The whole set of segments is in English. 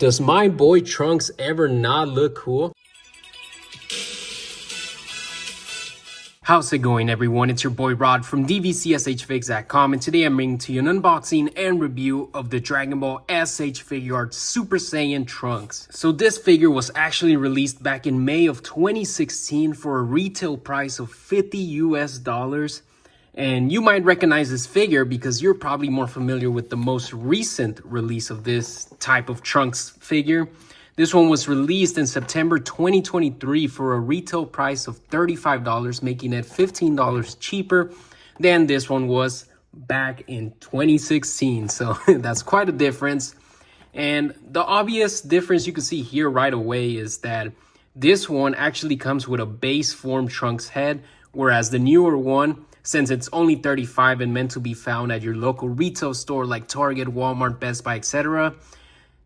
Does my boy Trunks ever not look cool? How's it going, everyone? It's your boy Rod from DBZSHFIGS.com, and today I'm bringing to you an unboxing and review of the Dragon Ball S.H.Figuarts Super Saiyan Trunks. So this figure was actually released back in May of 2016 for a retail price of $50 US. And you might recognize this figure because you're probably more familiar with the most recent release of this type of Trunks figure. This one was released in September 2023 for a retail price of $35, making it $15 cheaper than this one was back in 2016. So that's quite a difference. And the obvious difference you can see here right away is that this one actually comes with a base form Trunks head, whereas the newer one, since it's only $35 and meant to be found at your local retail store like Target, Walmart, Best Buy, etc.,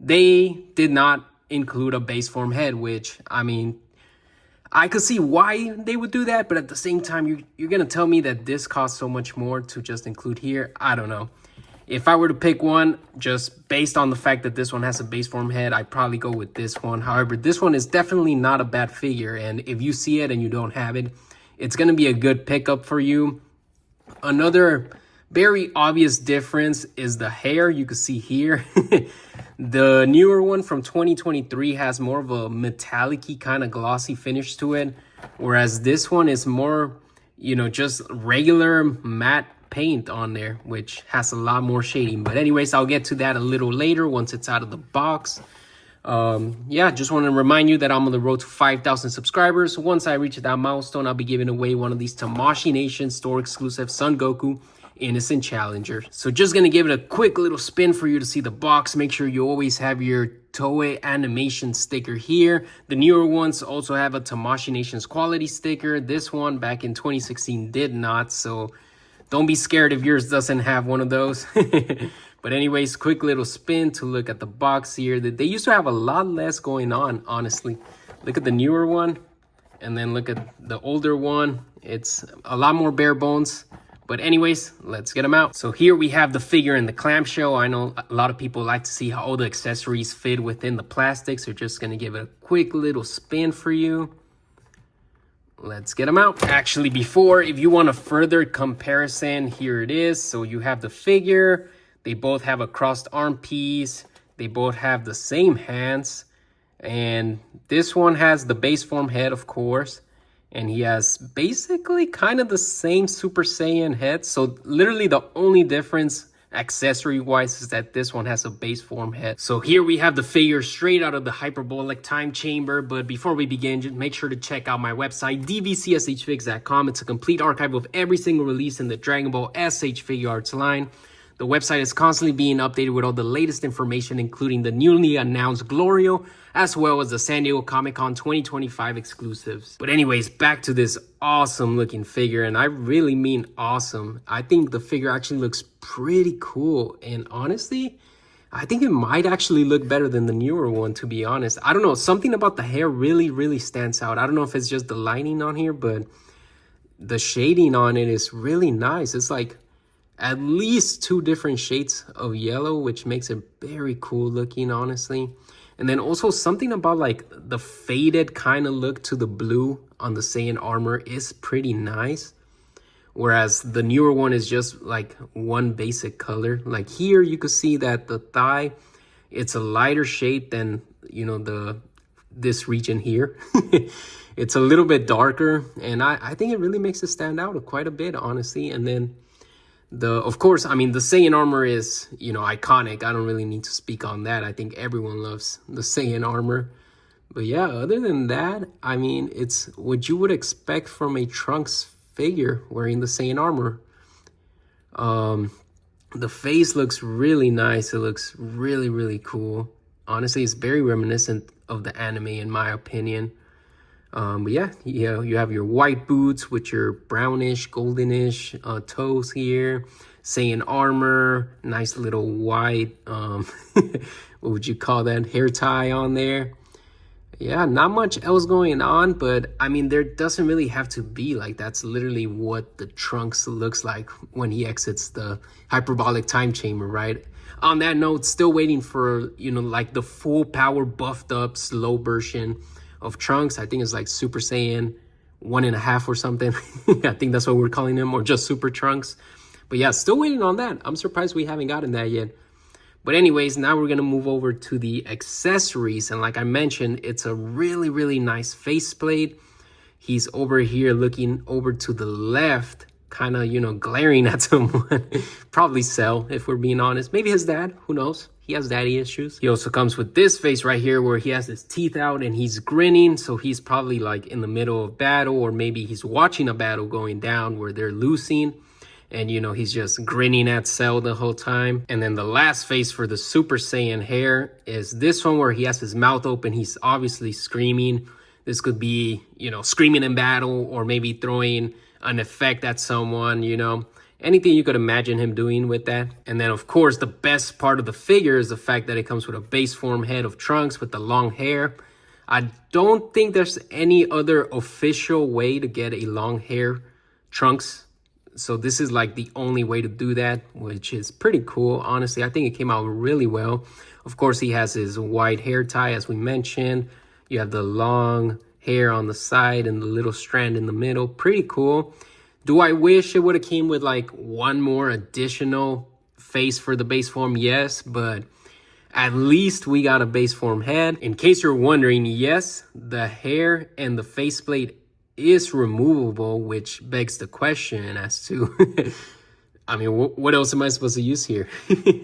they did not include a base form head, which, I mean, I could see why they would do that, but at the same time, you're going to tell me that this costs so much more to just include here? I don't know. If I were to pick one, just based on the fact that this one has a base form head, I'd probably go with this one. However, this one is definitely not a bad figure, and if you see it and you don't have it, it's going to be a good pickup for you. Another very obvious difference is the hair. You can see here. The newer one from 2023 has more of a metallic-y kind of glossy finish to it, whereas this one is more, just regular matte paint on there, which has a lot more shading. But anyways, I'll get to that a little later once it's out of the box. Just want to remind you that I'm on the road to 5,000 subscribers. Once I reach that milestone, I'll be giving away one of these Tamashii Nation store exclusive Son Goku Innocent Challenger. So just gonna give it a quick little spin for you to see the box. Make sure you always have your Toei animation sticker here. The newer ones also have a Tamashii Nation's quality sticker. This one back in 2016 did not, so don't be scared if yours doesn't have one of those. But anyways, quick little spin to look at the box here. They used to have a lot less going on, honestly. Look at the newer one, and then look at the older one. It's a lot more bare bones. But anyways, let's get them out. So here we have the figure in the clamshell. I know a lot of people like to see how all the accessories fit within the plastic. So just gonna give it a quick little spin for you. Let's get them out. Actually, if you want a further comparison, here it is. So you have the figure. They both have a crossed arm piece. They both have the same hands. And this one has the base form head, of course. And he has basically kind of the same Super Saiyan head. So literally the only difference accessory-wise is that this one has a base form head. So here we have the figure straight out of the hyperbolic time chamber. But before we begin, just make sure to check out my website, DBZSHFIGS.com. It's a complete archive of every single release in the Dragon Ball S.H.Figuarts line. The website is constantly being updated with all the latest information, including the newly announced Glorio, as well as the San Diego Comic-Con 2025 exclusives. But anyways, back to this awesome looking figure, and I really mean awesome. I think the figure actually looks pretty cool, and honestly, I think it might actually look better than the newer one, to be honest. I don't know, something about the hair really stands out. I don't know if it's just the lighting on here, but the shading on it is really nice. It's like at least 2 different shades of yellow, which makes it very cool looking, honestly. And then also something about like the faded kind of look to the blue on the Saiyan armor is pretty nice. Whereas the newer one is just like one basic color. Like here you could see that the thigh, it's a lighter shade than, this region here. It's a little bit darker, and I think it really makes it stand out quite a bit, honestly. And then of course, I mean, the Saiyan armor is, iconic. I don't really need to speak on that. I think everyone loves the Saiyan armor. But yeah, other than that, I mean, it's what you would expect from a Trunks figure wearing the Saiyan armor. The face looks really nice. It looks really cool. Honestly, it's very reminiscent of the anime, in my opinion. But yeah, you have your white boots with your brownish, goldenish toes here. Saiyan armor, nice little white, what would you call that, hair tie on there. Yeah, not much else going on, but I mean, there doesn't really have to be. Like, that's literally what the Trunks looks like when he exits the hyperbolic time chamber, right? On that note, still waiting for, you know, like the full power buffed up slow version of Trunks. I think it's like Super Saiyan 1.5 or something. I think that's what we're calling him, or just Super Trunks. But yeah, still waiting on that. I'm surprised we haven't gotten that yet. But anyways, now we're gonna move over to the accessories. And like I mentioned, it's a really, really nice faceplate. He's over here looking over to the left, kind of, you know, glaring at someone. Probably Cell, if we're being honest. Maybe his dad, who knows? He has daddy issues. He also comes with this face right here where he has his teeth out and he's grinning. So he's probably like in the middle of battle, or maybe he's watching a battle going down where they're losing. And, you know, he's just grinning at Cell the whole time. And then the last face for the Super Saiyan hair is this one where he has his mouth open. He's obviously screaming. This could be, you know, screaming in battle, or maybe throwing an effect at someone, you know. Anything you could imagine him doing with that. And then, of course, the best part of the figure is the fact that it comes with a base form head of Trunks with the long hair. I don't think there's any other official way to get a long hair Trunks. So this is like the only way to do that, which is pretty cool. Honestly, I think it came out really well. Of course, he has his white hair tie, as we mentioned. You have the long hair on the side and the little strand in the middle. Pretty cool. Do I wish it would have came with like one more additional face for the base form? Yes, but at least we got a base form head. In case you're wondering, yes, the hair and the faceplate is removable, which begs the question as to I mean, what else am I supposed to use here?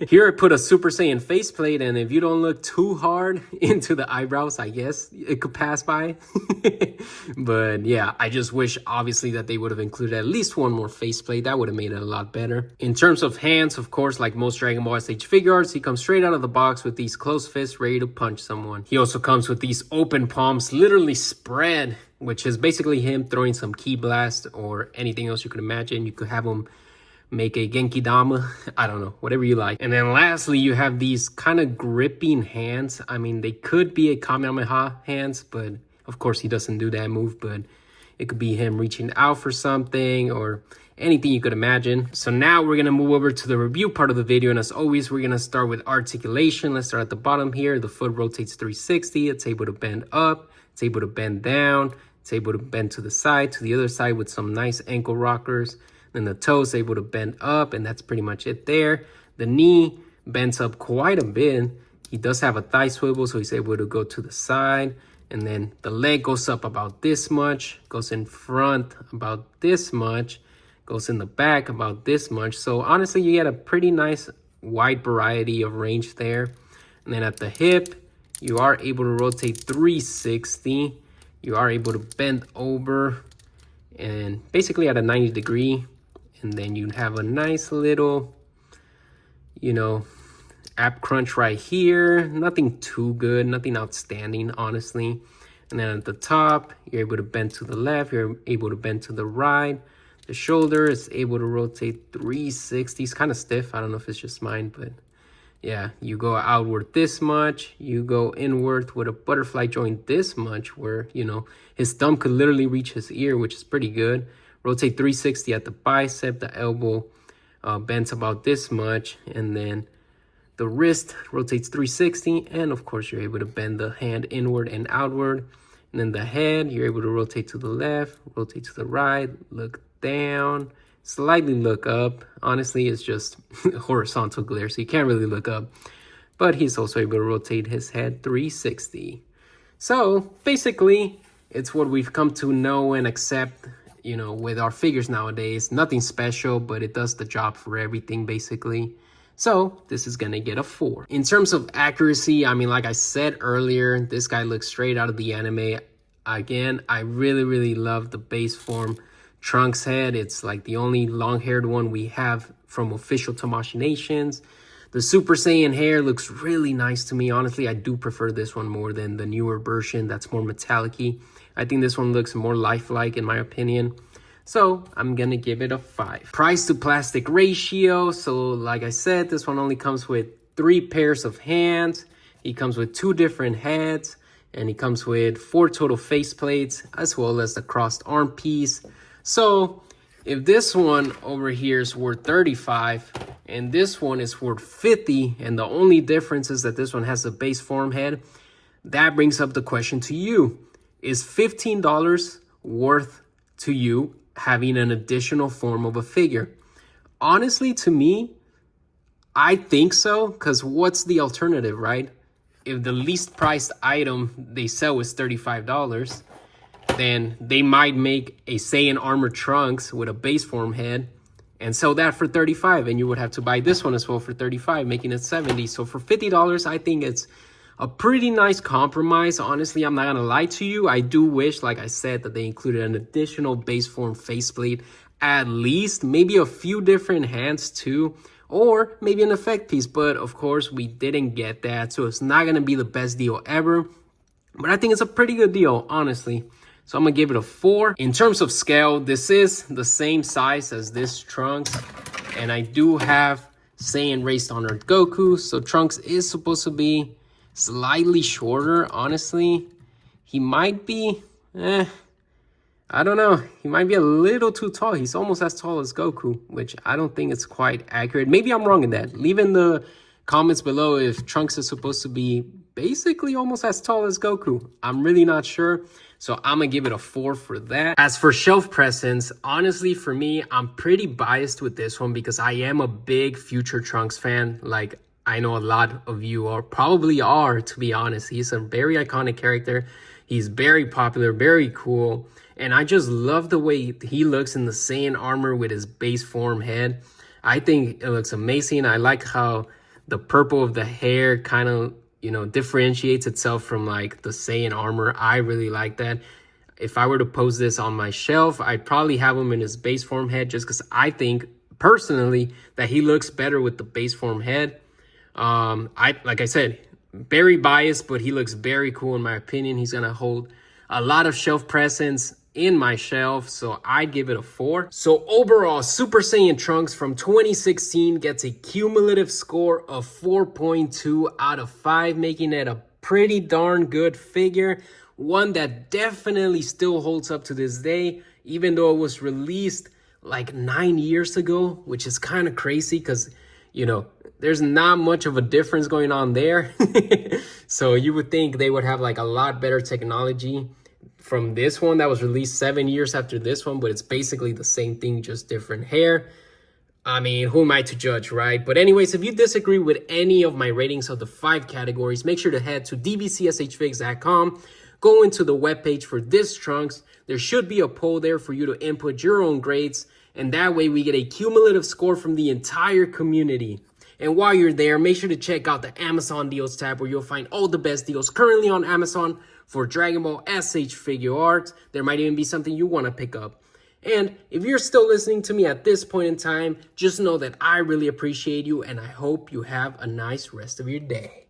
Here I put a Super Saiyan faceplate, and if you don't look too hard into the eyebrows, I guess it could pass by. But yeah, I just wish obviously that they would have included at least one more faceplate. That would have made it a lot better. In terms of hands, of course, like most Dragon Ball S.H.Figuarts, he comes straight out of the box with these closed fists ready to punch someone. He also comes with these open palms, literally spread, which is basically him throwing some ki blast or anything else you could imagine. You could have him make a Genki Dama, I don't know, whatever you like. And then lastly, you have these kind of gripping hands. I mean, they could be a Kamehameha hands, but of course he doesn't do that move, but it could be him reaching out for something or anything you could imagine. So now we're gonna move over to the review part of the video, and as always, we're gonna start with articulation. Let's start at the bottom here. The foot rotates 360, it's able to bend up, it's able to bend down, it's able to bend to the other side with some nice ankle rockers. Then the toes able to bend up, and that's pretty much it there. The knee bends up quite a bit. He does have a thigh swivel, so he's able to go to the side. And then the leg goes up about this much, goes in front about this much, goes in the back about this much. So honestly, you get a pretty nice wide variety of range there. And then at the hip, you are able to rotate 360. You are able to bend over and basically at a 90 degree. And then you have a nice little, you know, ab crunch right here. Nothing too good, nothing outstanding, honestly. And then at the top, you're able to bend to the left, you're able to bend to the right. The shoulder is able to rotate 360. It's kind of stiff. I don't know if it's just mine, but yeah, you go outward this much, you go inward with a butterfly joint this much, where, you know, his thumb could literally reach his ear, which is pretty good. Rotate 360 at the bicep, the elbow bends about this much, and then the wrist rotates 360, and of course you're able to bend the hand inward and outward. And then the head, you're able to rotate to the left, rotate to the right, look down, slightly look up. Honestly, it's just horizontal glare, so you can't really look up. But he's also able to rotate his head 360. So basically, it's what we've come to know and accept, you know, with our figures nowadays. Nothing special, but it does the job for everything, basically. So this is gonna get a 4. In terms of accuracy, I mean, like I said earlier, this guy looks straight out of the anime. Again, I really love the base form Trunks head. It's like the only long-haired one we have from official Tamashii Nations. The Super Saiyan hair looks really nice to me. Honestly, I do prefer this one more than the newer version that's more metallic-y. I think this one looks more lifelike in my opinion. So I'm gonna give it a 5. Price to plastic ratio. So like I said, this one only comes with 3 pairs of hands. He comes with 2 different heads, and he comes with 4 total face plates, as well as the crossed arm piece. So if this one over here is worth 35 and this one is worth 50, and the only difference is that this one has a base form head, that brings up the question to you. Is $15 worth to you having an additional form of a figure? Honestly, to me, I think so, because what's the alternative, right? If the least priced item they sell is $35, then they might make a Saiyan armor Trunks with a base form head and sell that for $35, and you would have to buy this one as well for $35, making it $70. So for $50, I think it's a pretty nice compromise. Honestly, I'm not gonna lie to you. I do wish, like I said, that they included an additional base form faceplate, at least, maybe a few different hands too, or maybe an effect piece. But of course, we didn't get that, so it's not gonna be the best deal ever. But I think it's a pretty good deal, honestly. So I'm gonna give it a 4. In terms of scale, this is the same size as this Trunks, and I do have Saiyan Raised on Earth Goku, so Trunks is supposed to be slightly shorter. Honestly, he might be, I don't know. He might be a little too tall. He's almost as tall as Goku, which I don't think it's quite accurate. Maybe I'm wrong in that. Leave in the comments below if Trunks is supposed to be basically almost as tall as Goku. I'm really not sure. So I'm going to give it a 4 for that. As for shelf presence, honestly, for me, I'm pretty biased with this one because I am a big Future Trunks fan. Like, I know a lot of you probably are, to be honest. He's a very iconic character. He's very popular, very cool. And I just love the way he looks in the Saiyan armor with his base form head. I think it looks amazing. I like how the purple of the hair kind of, you know, differentiates itself from like the Saiyan armor. I really like that. If I were to pose this on my shelf, I'd probably have him in his base form head just because I think personally that he looks better with the base form head. Like I said, very biased, but he looks very cool in my opinion. He's gonna hold a lot of shelf presence in my shelf, so I'd give it a 4. So overall, Super Saiyan Trunks from 2016 gets a cumulative score of 4.2 out of 5, making it a pretty darn good figure. One that definitely still holds up to this day, even though it was released like 9 years ago, which is kind of crazy because, you know, there's not much of a difference going on there. So you would think they would have like a lot better technology from this one that was released 7 years after this one, but it's basically the same thing, just different hair. I mean, who am I to judge, right? But anyways, if you disagree with any of my ratings of the 5 categories, make sure to head to DBZSHFIGS.com. Go into the webpage for this Trunks. There should be a poll there for you to input your own grades, and that way we get a cumulative score from the entire community. And while you're there, make sure to check out the Amazon Deals tab where you'll find all the best deals currently on Amazon for Dragon Ball S.H.Figuarts. There might even be something you want to pick up. And if you're still listening to me at this point in time, just know that I really appreciate you and I hope you have a nice rest of your day.